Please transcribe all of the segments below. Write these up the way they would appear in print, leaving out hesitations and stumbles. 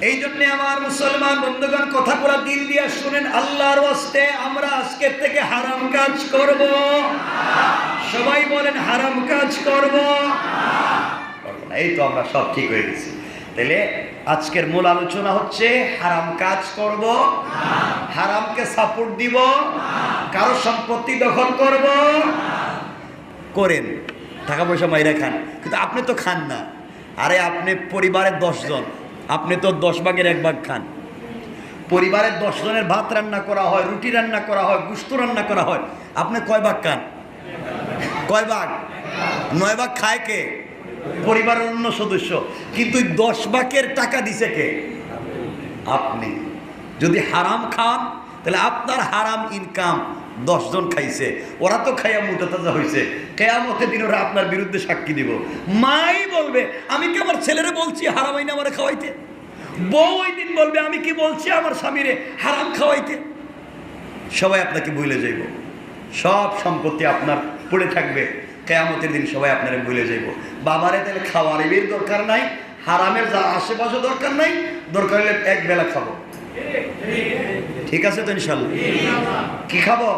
এই জন্য আমার মুসলমান বন্ধুগণ, কথাগুলো দিল দিয়ে শুনেন। আল্লাহর ওয়াস্তে আমরা আজকে থেকে হারাম কাজ করব। সবাই বলেন হারাম কাজ করব না। এই তো আমরা সব ঠিক হয়ে গেছি। তাহলে আজকের মূল আলোচনা হচ্ছে হারাম কাজ করব, হারামকে সাপোর্ট দিব, কারো সম্পত্তি দখল করব। করেন, টাকা পয়সা মাইরা খান, কিন্তু আপনি তো খান না। আরে আপনি পরিবারের 10 জন, আপনি তো 10 ভাগের 1 ভাগ খান। পরিবারের 10 জনের ভাত রান্না করা হয়, রুটি রান্না করা হয়, গোশত রান্না করা হয়, আপনি কয় ভাগ খান? কয় ভাগ? 9 ভাগ খায় কে? পরিবারের অন্য সদস্য। কিন্তু 10 ভাগের টাকা দিছে কে? আপনি। যদি হারাম খান তাহলে আপনার হারাম ইনকাম 10 জন খাইছে, ওরা তো খাইয়া মোটা তাজা হয়েছে। কিয়ামতের দিন ওরা আপনার বিরুদ্ধে সাক্ষী দিব। মাই বলবে আমি কি আমার ছেলেরে বলছি হারাম আইনা আমারে খাওয়াইতে? বউ ওই দিন বলবে আমি কি বলছি আমার স্বামীরে হারাম খাওয়াইতে? সবাই আপনাকে ভুলে যাইব, সব সম্পত্তি আপনার পড়ে থাকবে। কিয়ামতের দিন সবাই আপনারে ভুলে যাইব। বাবারে তাহলে খাওয়ার এর দরকার নাই, হারামের যা আশেপাশে দরকার নাই, দরকার হলে 1 বেলা খাবো। ঠিক আছে তো ইনশাল্লাহ? কি খাবো?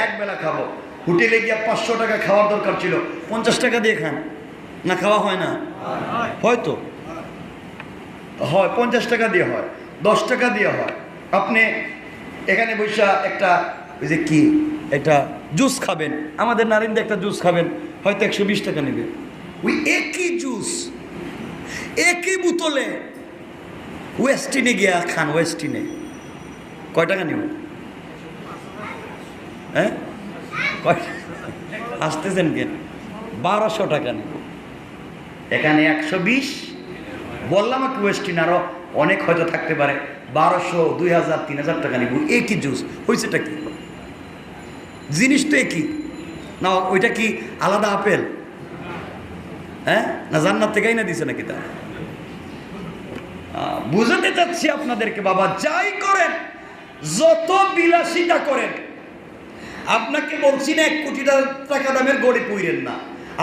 1 বেলা খাবো। হোটেলে গিয়ে 500 টাকা খাওয়ার দরকার ছিল, 50 টাকা দিয়ে খান না। খাওয়া হয় না? হয়তো হয়, 50 টাকা দিয়ে হয়, 10 টাকা দিয়ে হয়। আপনি এখানে বৈশা একটা ওই যে কি একটা জুস খাবেন, আমাদের নারিন্দে একটা জুস খাবেন, হয়তো 120 টাকা নেবে। ওই একই জুস একই বোতলে ওয়েস্টিনে গিয়া খান, ওয়েস্টিনে কয় টাকা নেব? হ্যাঁ, আসতেছেন কেন? 1200 টাকা নেব। এখানে 120, বললাম একটু ওয়েস্টিন, আরো অনেক হয়তো থাকতে পারে। 1200, 2000, 3000 টাকা নেব। একই জুস, হয়েছেটা কি? জিনিস তো একই না। ওইটা কি আলাদা আপেল? হ্যাঁ, না জান্নাত থেকেই না দিছে নাকি? তা বুঝাতে চাচ্ছি আপনাদেরকে, বাবা যাই করেন, যত বিলাসিতা করেন, আপনাকে বলছি না 1 কোটি টাকা দামের গড়ি পইরেন না,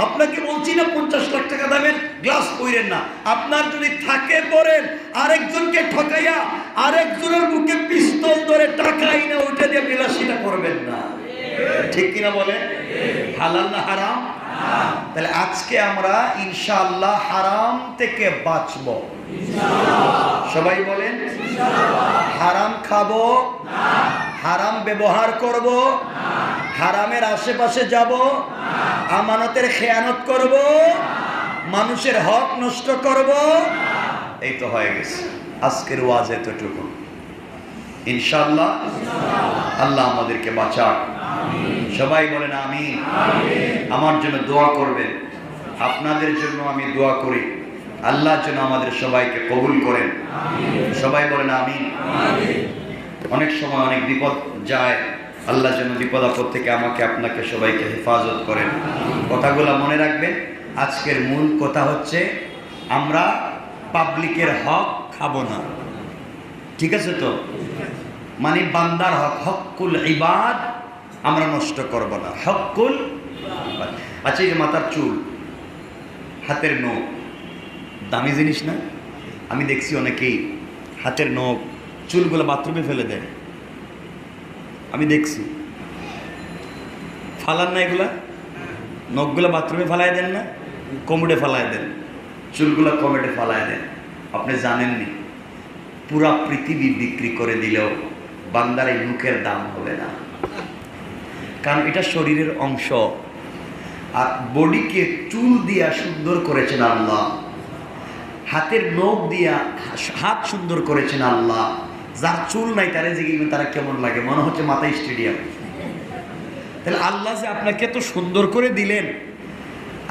আপনাকে বলছি না 50 লাখ টাকা দামের গ্লাস পইরেন না। আপনার যদি থাকে পড়েন, আরেকজনকে ঠকাইয়া আরেকজনের মুখে পিস্তল ধরে টাকাই না ওইটা দিয়ে বিলাসিতা করবেন না। ঠিক কিনা বলেন? হালাল না হারাম? তাহলে আজকে আমরা ইনশাআল্লাহ হারাম থেকে বাঁচবো। সবাই বলেন হারাম খাবো, হারাম ব্যবহার করব, হারামের আশেপাশে যাব, আমানতের খেয়ানত করব, মানুষের হক নষ্ট করব। এই তো হয়ে গেছে আজকের ওয়াজ এতটুকু। ইনশাআল্লাহ আল্লাহ আমাদেরকে বাঁচাক। সবাই বলেন আমিন। আমার জন্য দোয়া করবেন, আপনাদের জন্য আমি দোয়া করি। আল্লাহ যেন আমাদের সবাইকে কবুল করেন। সবাই বলেন আমিন। অনেক সময় অনেক বিপদ যায়, আল্লাহ যেন বিপদ আপদ থেকে আমাকে আপনাকে সবাইকে হেফাজত করেন। কথাগুলো মনে রাখবেন। আজকের মূল কথা হচ্ছে আমরা পাবলিকের হক খাবো না। ঠিক আছে তো? মানে বান্দার হক, হকুল ইবাদ আমরা নষ্ট করব না। হকুল। আচ্ছা, এই যে মাথার চুল, হাতের নখ, দামি জিনিস না? আমি দেখছি অনেকেই হাতের নখ, চুলগুলো বাথরুমে ফেলে দেয়। আমি দেখছি। ফালান না এগুলা? নখগুলো বাথরুমে ফালাই দেন না? কমোডে ফালাই দেন, চুলগুলো কমোডে ফালাই দেন। আপনি জানেননি, পুরা পৃথিবী বিক্রি করে দিলেও বান্দার এই মুখের দাম হবে না, কারণ এটা শরীরের অংশ। আর বডিকে চুল দিয়া সুন্দর করেছেন আল্লাহ, হাতের নখ দিয়া হাত সুন্দর করেছেন আল্লাহ। যার চুল নাই তারা জিজ্ঞেস তারা কেমন লাগে, মনে হচ্ছে মাথায় স্টেডিয়াম। তাহলে আল্লাহ যে আপনাকে তো সুন্দর করে দিলেন,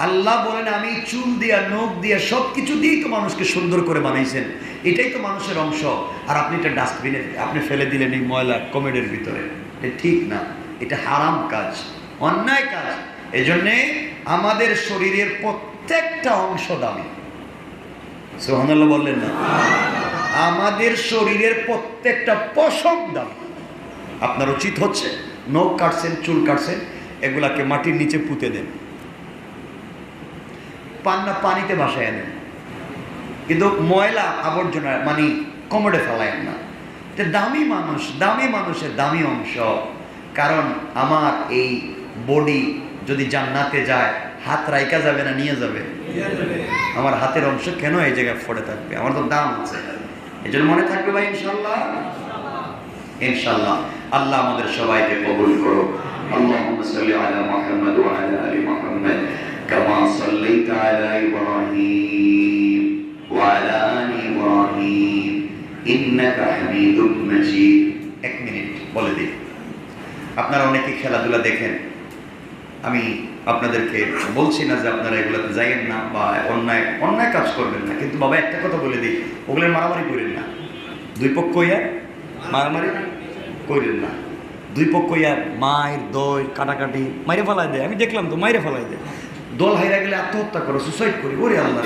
আল্লাহ বলেন আমি চুল দিয়া নখ দিয়া সব কিছু দিয়েই তো মানুষকে সুন্দর করে বানাইছেন। এটাই তো মানুষের অংশ। আর আপনি এটা ডাস্টবিনে আপনি ফেলে দিলেন এই ময়লা কমেডের ভিতরে। এটা ঠিক না, এটা হারাম কাজ, অন্যায় কাজ। এই জন্যে আমাদের শরীরের প্রত্যেকটা অংশ দামি। সুবহানাল্লাহ বললেন না? আমাদের শরীরের প্রত্যেকটা পশম দামি। আপনার উচিত হচ্ছে নখ কাটছেন, চুল কাটছেন, এগুলাকে মাটির নিচে পুঁতে দেন, পান্না পানিতে ভাসায় নেন। কিন্তু ময়লা আবর্জনা মানে কমোডে ফেলায় না। তো দামি মানুষের দামি অংশ। কারণ আমার এই বডি যদি জান্নাতে যায়, হাত রাইকা যাবে না নিয়ে যাবে? আমার হাতের অংশ কেন এই জায়গায় পড়ে থাকবে? আমার তো দাম আছে, এই জন্য মনে থাকবে ভাই ইনশাল্লাহ। ইনশাল্লাহ আল্লাহ আমাদের সবাইকে কবুল করো। আল্লাহুম্মা সাল্লি আলা মুহাম্মাদ ওয়া আলা আলি মুহাম্মাদ কামা সাল্লাইতা আলা ইব্রাহিম ওয়া আলা আলি ইব্রাহিম ইন্নাকা হামিদুম মাজিদ। 1 মিনিট বলে দিই, আপনারা অনেকে খেলাধুলা দেখেন, আমি আপনাদেরকে বলছি না যে আপনারা এগুলোতে যাইয়েন না বা অন্যায় কাজ করবেন না, কিন্তু বাবা একটা কথা বলে দিই, ওগুলোর মারামারি করেন না। দুই পক্ষ ইয়া মারামারি করেন না। দুই পক্ষ ইয়া মায়ের দই কাটাকাটি মাইরে ফেলাই দেয়, আমি দেখলাম তো মাইরে ফেলাই দেয়। দল হাইরা গেলে আত্মহত্যা করো, সুসাইড করি, ওরে আল্লাহ।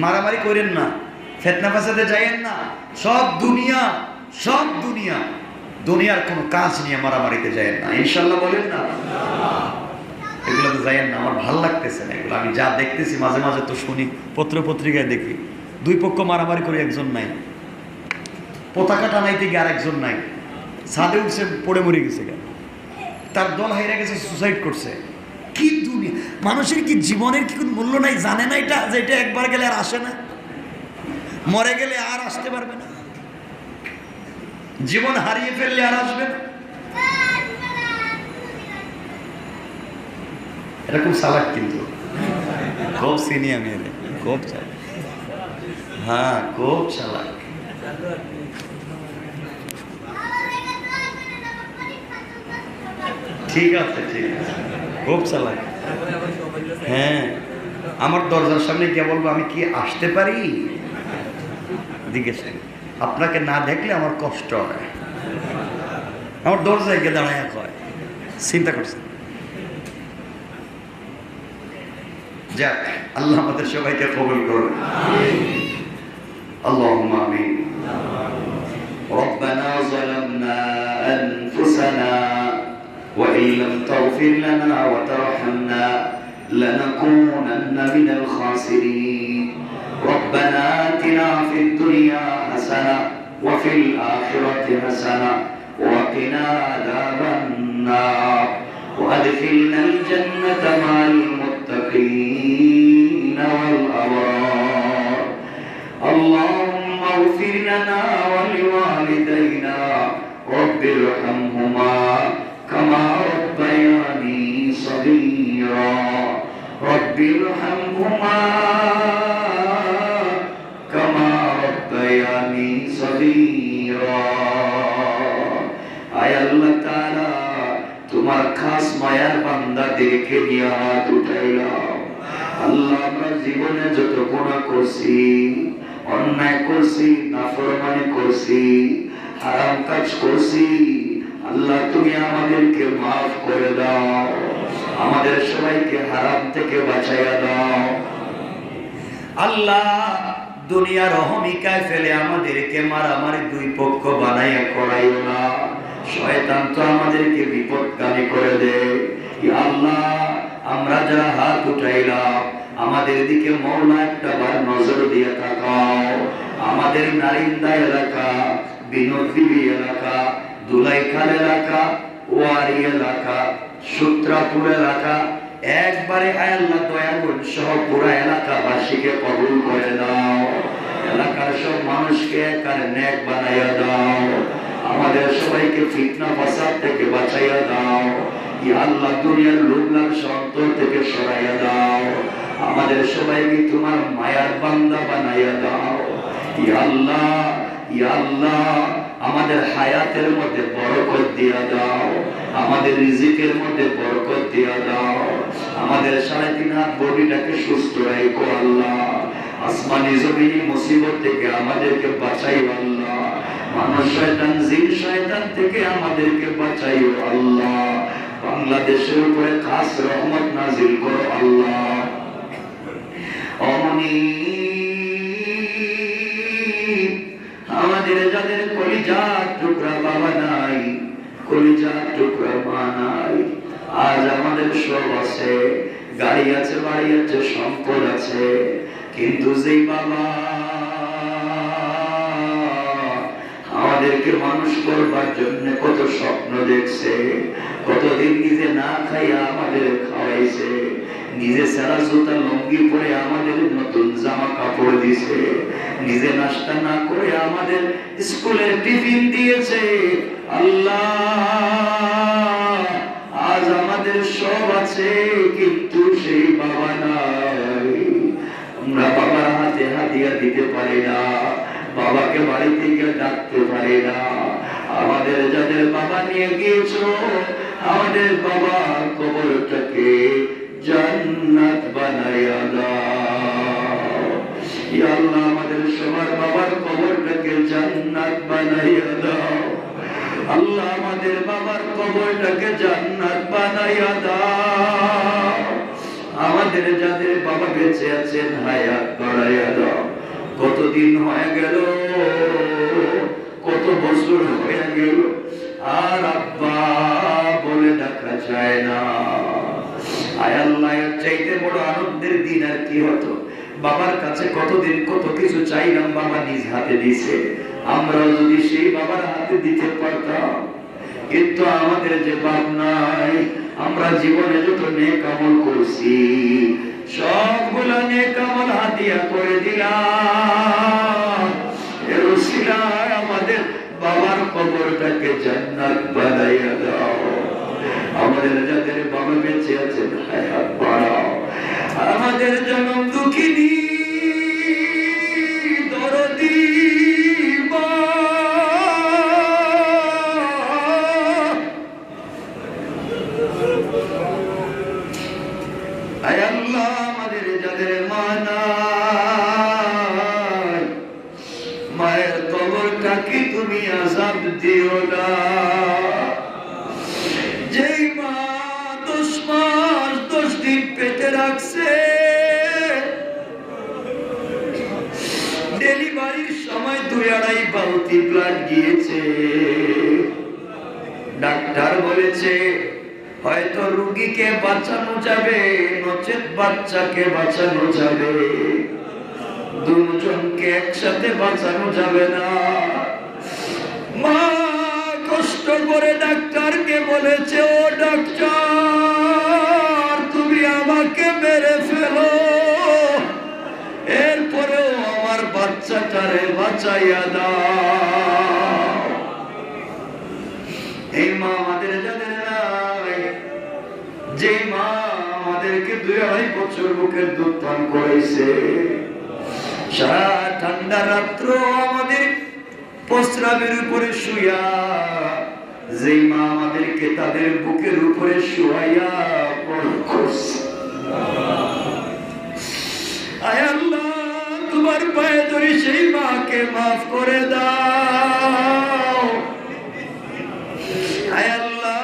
মারামারি করেন না, ফেতনা ফাসাদে যাইয়েন না। সব দুনিয়ার কোনো কাজ নিয়ে মারামারিতে যাইয়েন না, ইনশাল্লাহ বলেন না। এগুলো তো যাইয়েন না, আমার ভাল লাগতেছে না এগুলো। আমি যা দেখতেছি মাঝে মাঝে তো শুনি, পত্রিকায় দেখি, দুই পক্ষ মারামারি করে একজন নাই, পতাকা টানাইতে গিয়ে আর একজন নাই, ছাদে উঠছে পড়ে মরে গেছে, তার দল হাইরা গেছে, সুসাইড করছে। কি দুনিয়া! মানুষের কি জীবনের কি কোনো মূল্য নাই? জানে না এটা, যে এটা একবার গেলে আর আসে না, মরে গেলে আর আসতে পারবে না, জীবন হারিয়ে ফেললে আর আসবে না। এটা খুব চালাক, কিন্তু খুব চিনি আমি, খুব চালাক। হ্যাঁ, খুব চালাক। ঠিক আছে, খুব চালাক। হ্যাঁ, আমার দরজার সামনে গিয়ে বলবো আমি কি আসতে পারি? জিজ্ঞেস আপনাকে না দেখলে আমার কষ্ট হয়, আমার দরজায় গিয়ে দাঁড়ায় কয়, চিন্তা করছেন? যাক, আল্লাহ আমাদের সবাইকে কবুল করুন। আল্লাহুম্মা আমিন। রব্বানা যালামনা আনফুসানা ওয়া ইন লাম তাগফির লানা ওয়া তারহামনা লানাকুনান্না মিনাল খাসিরিন। রব্বানা আতিনা ফিদ দুনিয়া হাসানা ওয়া ফিল আখিরাতি হাসানা ওয়া কিনা আযাবান নার ওয়া আদখিলনাল জান্নাতা মা'আল المتقين والأبرار. اللهم اغفر لنا ولوالدينا رب ارحمهما كما ربياني صغيرا. رب ارحمهما كما ربياني صغيرا. আয় আল্লাহ তাআলা, তোমার খাস মায়ার বান্দাদেরকে নিয়ে হাত উঠাইলাম। আল্লাহ, আমরা জীবনে যত গুনাহ করছি, অন্যায় করছি, নাফরমানি করছি, হারাম কাজ করছি, আল্লাহ তুমি আমাদেরকে মাফ করে দাও, আমাদের সবাইকে হারাম থেকে বাঁচাইয়া দাও। আল্লাহ, দুনিয়ার অহমিকায় ফেলে আমাদেরকে মারামারি দুই পক্ষ বানাইয়া করাইও না। শয়তান তো আমাদেরকে বিপদগামী করে দেয়। আল্লাহ, আমরা যারা হাত উঠাইলাম, আমাদের দিকে মওলা একটা বার নজর দিয়ে তাকাও। আমাদের নারিন্দা এলাকা, বিনোদী এলাকা, দুলাইখাল এলাকা, ওয়ারি এলাকা, সূত্রাপুর এলাকা, একবারে আয় আল্লাহ দয়া করে সহ পুরা এলাকাবাসীকে কবুল করে দাও। এলাকার সব মানুষকে একার নেক বানাইয়া দাও। আমাদের সবাইকে ফিতনা ফাসাদ থেকে বাঁচাইয়া দাও। ইয়া আল্লাহ, দুনিয়ার লোভ লালসা অন্তর থেকে সরাইয়া দাও। আমাদের সবাইকে তোমার মায়ার বান্দা বানাইয়া দাও। ইয়া আল্লাহ, আমাদের হায়াতের মধ্যে বরকত দিয়া দাও। আমাদের রিজিকের মধ্যে বরকত দিয়া দাও। আমাদের 3.5 হাত বডিটাকে সুস্থ রাখো আল্লাহ। আসমানি জমিনি মুসিবত থেকে আমাদেরকে বাঁচাইও আল্লাহ। মানুষ শয়তান, জিন শয়তান থেকে আমাদেরকে বাঁচাইও আল্লাহ। বাংলাদেশের উপরে খাস রহমত নাজিল করো আল্লাহ। আমাদের যাদের কলিজার টুকরা বাবা নাই, কলিজার টুকরা মা নাই, আজ আমাদের সব আছে, গাড়ি আছে, বাড়ি আছে, সম্পদ আছে, কিন্তু যেই বাবা আমাদেরকে মানুষ করবার জন্য কত স্বপ্ন দেখছে, কতদিন নিজে না খাইয়া আমাদের খাওয়াইছে, নিজে সারা জুতা লঙ্গি পরে আমাদের নতুন জামা কাপড় দিছে, নিজে নাস্তা না করে আমাদের স্কুলের টিফিন দিয়েছে। আল্লাহ, আজ আমাদের সব আছে কিন্তু সেই বাবা নাই। আমরা বাবার হাতে হাতিয়া দিতে পারি না, বাবাকে বাড়ি থেকে ডাকতে পারি না। আমাদের যাদের বাবা নিয়ে গিয়েছো, আমাদের বাবার কবরটাকে জান্নাত বানাইয়া দাও। ইয়া আল্লাহ, আমাদের সবার বাবার কবরটাকে জান্নাত বানাইয়া দাও। আল্লাহ, আমাদের বাবার কবরটাকে জান্নাত বানাইয়া দাও। আমাদের যাদের বাবা বেঁচে আছেন হায়াত বাড়াইয়া দাও। কতদিন হয়ে গেল, কত বছর হয়ে গেল, আর আব্বা বলে ডাকা যায় না। আয় আল্লাহ, এর চাইতে বড় আনন্দের দিন আর কি হতো? বাবার কাছে কতদিন কত কিছু চাইলাম, বাবা নিজ হাতে দিছে। আমরা যদি সেই বাবার হাতে দিতে পারতাম, কিন্তু আমাদের যে বাপ নাই, আমরা জীবনে যত নেক আমল করছি সবগুলা নেক আমল হাতিয়া করে দিলাম। এর উসিলায় আমাদের বাবার কবরটাকে জান্নাত বানাইয়া দাও। আমাদের যাদের বাবা বেঁচে আছেন হায়াত বাড়াও। আমাদের জনম দুঃখিনী দরদি মা, আয় আল্লাহ, আমাদের যাদের মা নাই, মায়ের কবরটাকে তুমি আযাব দিও না। যেই মা 10 মাস 10 দিন পেটে রাখছে, ডেলিভারির সময় 2-2.5 বালতি ব্লাড গিয়েছে। ডাক্তার বলেছে হয়তো রোগীকে বাঁচানো যাবে, নচেত বাচ্চাকে বাঁচানো যাবে, দুজনকে একসাথে বাঁচানো যাবে না। মা কষ্ট করে ডাক্তারকে বলেছে, ও ডাক্তার, তুমি আমাকে মেরে ফেলো, এরপরেও আমার বাচ্চাটারে বাঁচাইয়া দাও। এই মা আমাদের যাদের নাই, যে মা আমাদেরকে 2-2.5 বছর বুকের দুধ পান করেছে, সারা ঠান্ডা রাত্র আমাদের প্রস্রাবের উপরে শুয়া, যে মা আমাদেরকে তাদের বুকের উপরে শুয়াইয়া বড় করছে। আয় আল্লাহ, তোমার পায়ে ধরে সেই মাকে মাফ করে দাও। আয় আল্লাহ,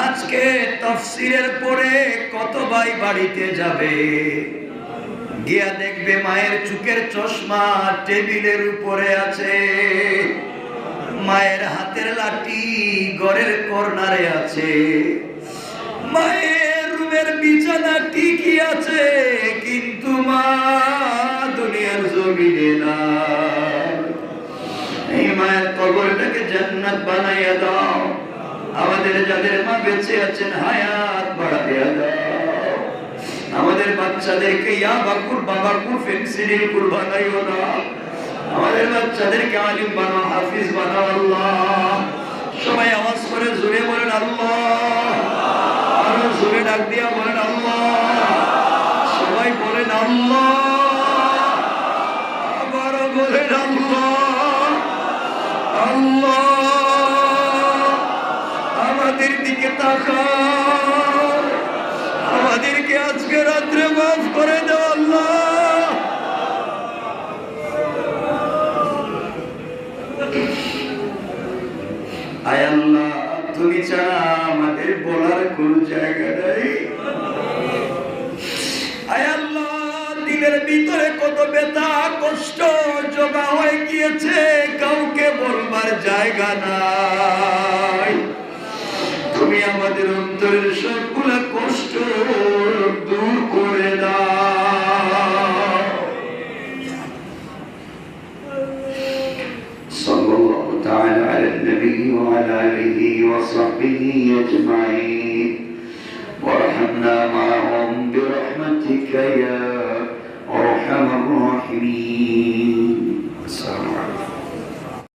আজকে তাফসীরের পরে কত ভাই বাড়িতে যাবে, গিয়া দেখবে মায়ের চোখের চশমা টেবিলের উপরে আছে, মায়ের হাতের লাঠি ঘরের কর্নারে আছে, মায়ের রুমের বিছানা ঠিকই আছে, কিন্তু মা দুনিয়ার জমিনে না। এই মায়ের কবরটাকে জান্নাত বানাইয়া দাও। আমাদের যাদের মা বেঁচে আছেন হায়াত বাড়াইয়া দাও। আমাদের বাচ্চাদেরকে ইয়া বাকুর বাবাকুর ফেন্সিডিল কুরবানাইও না। আমাদের বাচ্চাদেরকে আলিম বানাও, হাফিজ বানাও আল্লাহ। সবাই আওয়াজ করে জোরে বলেন আল্লাহ, আরো জোরে ডাক দিয়া বলেন আল্লাহ, সবাই বলেন আল্লাহ, আবারও বলেন আল্লাহ, আল্লাহ। আমাদের দিকে তাকাও, আমাদেরকে আজকে রাত্রে মাফ করে দাও আল্লাহ। আয় আল্লাহ, তুমি ছাড়া আমাদের বলার কোন জায়গা নাই। আয় আল্লাহ, দিলের ভিতরে কত ব্যথা কষ্ট জমা হয়ে গিয়েছে, কাউকে বলবার জায়গা নাই। তুমি আমাদের অন্তরের সবগুলা কষ্ট দূর করে দাও। تعالى على النبي وعلى آله وصحبه أجمعين وارحمنا معهم برحمتك يا أرحم الراحمين.